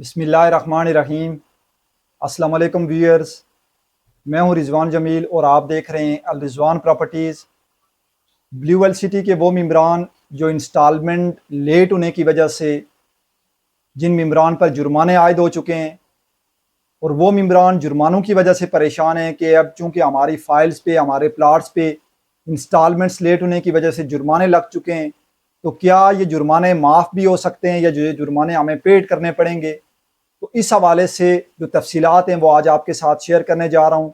बिस्मिल्लाहिर्रहमानिर्रहीम। अस्सलाम वालेकुम व्यूअर्स, मैं हूं रिजवान जमील और आप देख रहे हैं Al Rizwan Properties. Blue Well City के वो मेंबरान जो इंस्टॉलमेंट लेट होने की वजह से जिन मेंबरान पर जुर्माने आयद हो चुके हैं और वो मेंबरान जुर्मानों की वजह से परेशान हैं कि अब चूँकि हमारी फ़ाइल्स पे, हमारे प्लाट्स पे इंस्टॉलमेंट्स लेट होने की वजह से जुर्माने लग चुके हैं, तो क्या ये जुर्माने माफ़ भी हो सकते हैं या जो ये जुर्माने हमें पेड करने पड़ेंगे? तो इस हवाले से जो तफसीलात हैं वो आज आपके साथ शेयर करने जा रहा हूँ।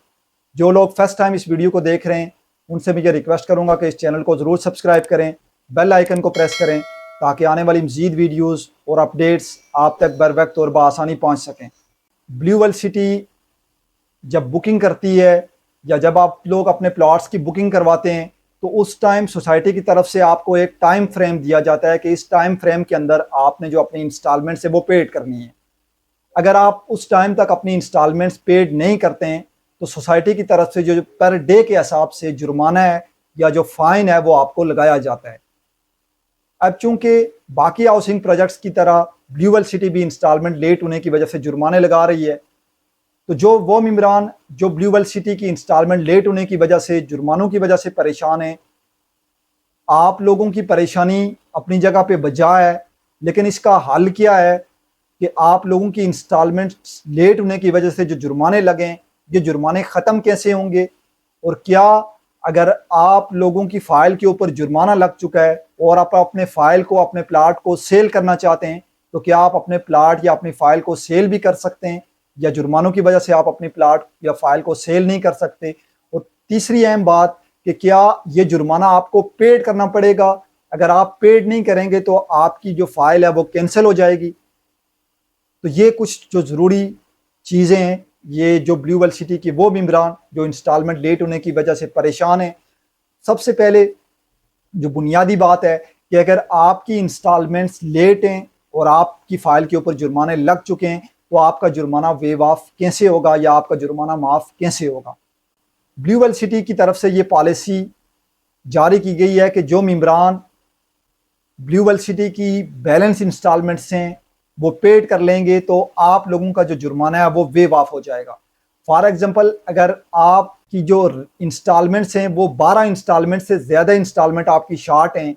जो लोग फर्स्ट टाइम इस वीडियो को देख रहे हैं उनसे मैं ये रिक्वेस्ट करूँगा कि इस चैनल को ज़रूर सब्सक्राइब करें, बेल आइकन को प्रेस करें ताकि आने वाली मज़ीद वीडियोस और अपडेट्स आप तक बर वक्त और बआसानी पहुँच सकें। ब्लू वेल सिटी जब बुकिंग करती है या जब आप लोग अपने प्लॉट्स की बुकिंग करवाते हैं तो उस टाइम सोसाइटी की तरफ से आपको एक टाइम फ्रेम दिया जाता है कि इस टाइम फ्रेम के अंदर आपने जो अपनी इंस्टॉलमेंट्स है वो पेड करनी है। अगर आप उस टाइम तक अपनी इंस्टॉलमेंट्स पेड नहीं करते हैं तो सोसाइटी की तरफ से जो पर डे के हिसाब से जुर्माना है या जो फ़ाइन है वो आपको लगाया जाता है। अब चूंकि बाकी हाउसिंग प्रोजेक्ट्स की तरह ब्लू वेल सिटी भी इंस्टॉलमेंट लेट होने की वजह से जुर्माने लगा रही है, तो जो वो मेंबरान जो ब्लू वेल सिटी की इंस्टॉलमेंट लेट होने की वजह से जुर्मानों की वजह से परेशान हैं, आप लोगों की परेशानी अपनी जगह पे बजा है, लेकिन इसका हल क्या है कि आप लोगों की इंस्टॉलमेंट लेट होने की वजह से जो जुर्माने लगें, ये जुर्माने ख़त्म कैसे होंगे? और क्या अगर आप लोगों की फ़ाइल के ऊपर जुर्माना लग चुका है और आप अपने फ़ाइल को, अपने प्लाट को सेल करना चाहते हैं, तो क्या आप अपने प्लाट या अपनी फ़ाइल को सेल भी कर सकते हैं या जुर्मानों की वजह से आप अपनी प्लाट या फ़ाइल को सेल नहीं कर सकते? और तीसरी अहम बात कि क्या ये जुर्माना आपको पेड करना पड़ेगा? अगर आप पेड नहीं करेंगे तो आपकी जो फ़ाइल है वो कैंसिल हो जाएगी। तो ये कुछ जो ज़रूरी चीज़ें हैं, ये जो ब्लू वेल सिटी की वो मेंबरान जो इंस्टॉलमेंट लेट होने की वजह से परेशान हैं। सबसे पहले जो बुनियादी बात है कि अगर आपकी इंस्टॉलमेंट्स लेट हैं और आपकी फ़ाइल के ऊपर जुर्माने लग चुके हैं तो आपका जुर्माना वेव ऑफ कैसे होगा या आपका जुर्माना माफ़ कैसे होगा? ब्लू वेल सिटी की तरफ से ये पॉलिसी जारी की गई है कि जो मेंबरान ब्लू वेल सिटी की बैलेंस इंस्टॉलमेंट्स हैं वो पेड कर लेंगे तो आप लोगों का जो जुर्माना है वो वेव ऑफ हो जाएगा। फॉर एग्जांपल, अगर आपकी जो इंस्टॉलमेंट्स हैं वो 12 इंस्टॉलमेंट से ज़्यादा इंस्टॉलमेंट आपकी शॉर्ट हैं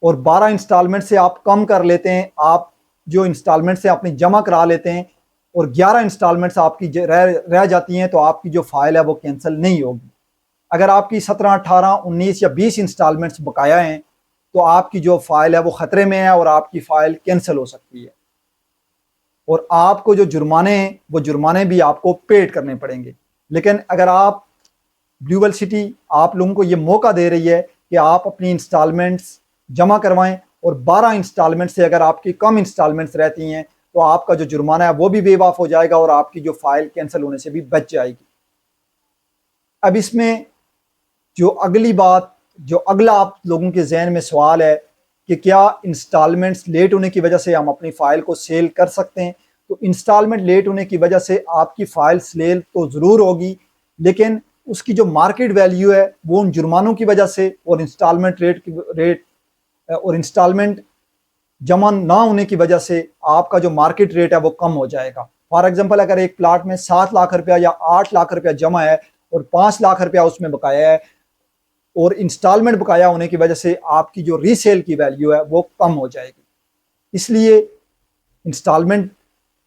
और 12 इंस्टॉलमेंट से आप कम कर लेते हैं, आप जो इंस्टॉलमेंट से अपनी जमा करा लेते हैं और 11 इंस्टॉलमेंट्स आपकी रह जाती हैं, तो आपकी जो फ़ाइल है वो कैंसिल नहीं होगी। अगर आपकी 17, 18, 19 या 20 इंस्टॉलमेंट्स बकाया हैं तो आपकी जो फ़ाइल है वो ख़तरे में है और आपकी फ़ाइल कैंसिल हो सकती है और आपको जो जुर्माने हैं वो जुर्माने भी आपको पेड करने पड़ेंगे। लेकिन अगर आप ब्लू वेल सिटी आप लोगों को ये मौका दे रही है कि आप अपनी इंस्टॉलमेंट्स जमा करवाएं और 12 इंस्टॉलमेंट से अगर आपकी कम इंस्टॉलमेंट्स रहती हैं तो आपका जो जुर्माना है वो भी वेव ऑफ हो जाएगा और आपकी जो फ़ाइल कैंसिल होने से भी बच जाएगी। अब इसमें जो अगली बात, जो अगला आप लोगों के जहन में सवाल है कि क्या इंस्टॉलमेंट्स लेट होने की वजह से हम अपनी फ़ाइल को सेल कर सकते हैं? तो इंस्टॉलमेंट लेट होने की वजह से आपकी फ़ाइल सेल तो ज़रूर होगी, लेकिन उसकी जो मार्केट वैल्यू है वो उन जुर्मानों की वजह से और इंस्टॉलमेंट जमा ना होने की वजह से आपका जो मार्केट रेट है वो कम हो जाएगा। फॉर एग्जांपल, अगर एक प्लाट में 7 लाख रुपया या 8 लाख रुपया जमा है और 5 लाख रुपया उसमें बकाया है और इंस्टॉलमेंट बकाया होने की वजह से आपकी जो रीसेल की वैल्यू है वो कम हो जाएगी। इसलिए इंस्टॉलमेंट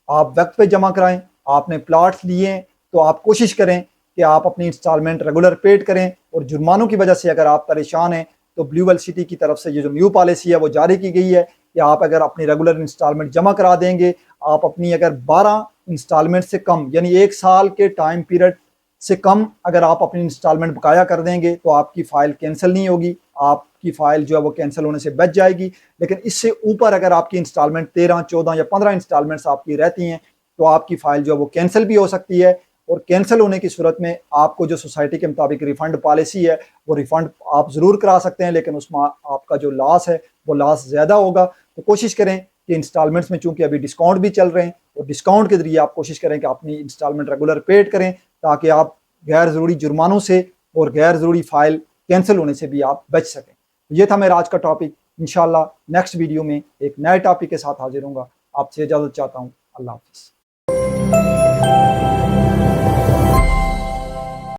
आप वक्त पे जमा कराएं। आपने प्लाट्स लिए हैं तो आप कोशिश करें कि आप अपनी इंस्टॉलमेंट रेगुलर पेड करें और जुर्मानों की वजह से अगर आप परेशान हैं तो ब्लू वेल सिटी की तरफ से ये जो न्यू पॉलिसी है वो जारी की गई है कि आप अगर अपनी रेगुलर इंस्टॉलमेंट जमा करा देंगे, आप अपनी अगर 12 इंस्टॉलमेंट से कम यानी 1 साल के टाइम पीरियड से कम अगर आप अपनी इंस्टॉलमेंट बकाया कर देंगे तो आपकी फ़ाइल कैंसिल नहीं होगी, आपकी फ़ाइल जो है वो कैंसिल होने से बच जाएगी। लेकिन इससे ऊपर अगर आपकी इंस्टॉलमेंट 13, 14 या 15 इंस्टॉलमेंट्स आपकी रहती हैं तो आपकी फ़ाइल जो है वो कैंसिल भी हो सकती है और कैंसिल होने की सूरत में आपको जो सोसाइटी के मुताबिक रिफ़ंड पॉलिसी है वो रिफ़ंड आप ज़रूर करा सकते हैं, लेकिन उसमें आपका जो लॉस है वो लॉस ज़्यादा होगा। तो कोशिश करें कि इंस्टॉलमेंट्स में चूँकि अभी डिस्काउंट भी चल रहे हैं और डिस्काउंट के ज़रिए आप कोशिश करें कि अपनी इंस्टॉलमेंट रेगुलर पेड करें ताकि आप गैर ज़रूरी जुर्मानों से और गैर ज़रूरी फ़ाइल कैंसिल होने से भी आप बच सकें। ये था मेरा आज का टॉपिक। इंशाल्लाह नेक्स्ट वीडियो में एक नए टॉपिक के साथ हाजिर होऊंगा। आपसे इजाज़त चाहता हूँ। अल्लाह हाफ़िज़।